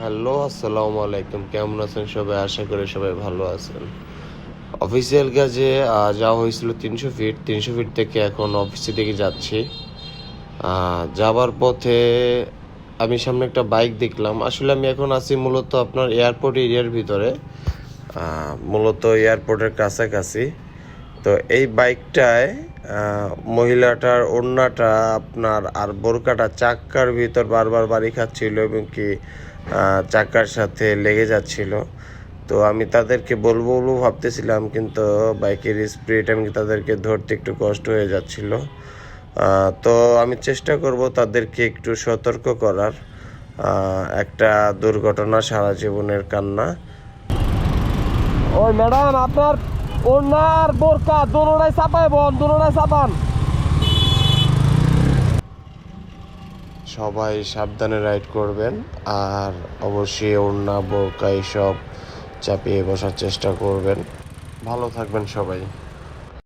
Hello, আসসালামু আলাইকুম। কেমন আছেন সবাই? আশা করি সবাই ভালো আছেন। অফিসিয়াল কাজে যাওয়া হয়েছিল 300 ফিট। 300 ফিট থেকে এখন অফিসের দিকে যাচ্ছি। যাবার পথে আমি সামনে একটা বাইক দেখলাম। আসলে আমি এখন আছি মূলত আপনার এয়ারপোর্ট এরিয়ার ভিতরে, মূলত এয়ারপোর্টের কাছাকাছি। তো এই বাইকটায় মহিলাটার ওড়নাটা আপনার আর বোরকাটা চাক্কার ভিতর বারবার বাড়ি খাচ্ছিল এবং কি চাক্কার সাথে লেগে যাচ্ছিল। তো আমি তাদেরকে বলবো বলবো ভাবতেছিলাম, কিন্তু বাইকের স্পিড আমি তাদেরকে ধরতে একটু কষ্ট হয়ে যাচ্ছিল। তো আমি চেষ্টা করব তাদেরকে একটু সতর্ক করার। একটা দুর্ঘটনা সারা জীবনের কান্না। ওই ম্যাডাম আপনার ওনার বোরকা দোনোটাই চাপাইবন, দোনোটাই চাপান। সবাই সাবধানে রাইড করবেন, আর অবশ্যই ওড়না বোরকা এইসব চাপিয়ে বসার চেষ্টা করবেন। ভালো থাকবেন সবাই।